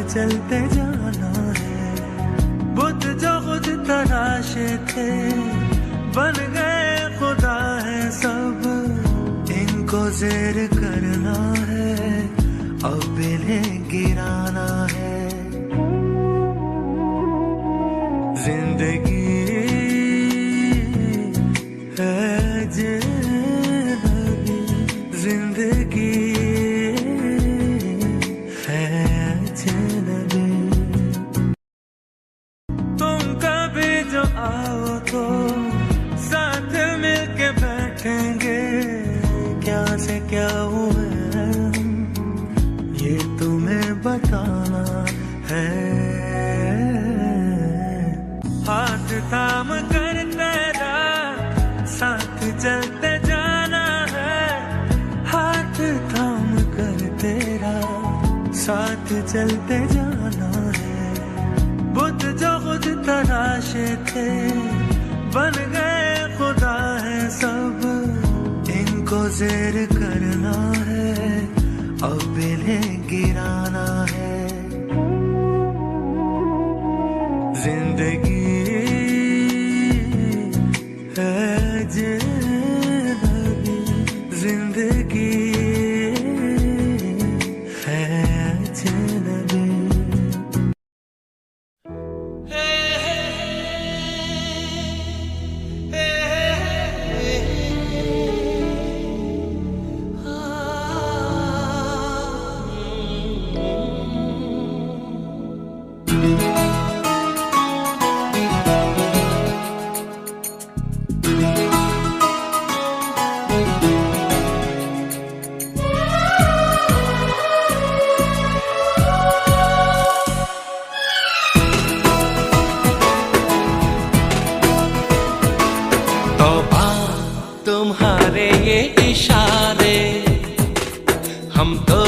चलते जाना है। बुत जो खुद तराशे थे बन गए खुदा है सब, इनको ज़ेर करना है, अब इन्हें गिराना है। जिंदगी है जिंदगी, जिंदगी है जिंदगी। तुम कभी जो आओ तो साथ मिलके बैठेंगे, क्या से क्या हुए ये तुम्हें बताना है। हाथ थाम कर तेरा साथ चलते जाना है, हाथ थाम कर तेरा साथ चलते जाना है। बुत जो खुद तराशे थे बन गए खुदा है सब, इनको ज़ेर करना है, अब इन्हें गिराना है। जिंदगी है जिंदगी, जिंदगी है जिंदगी। तुम्हारे ये इशारे हम तो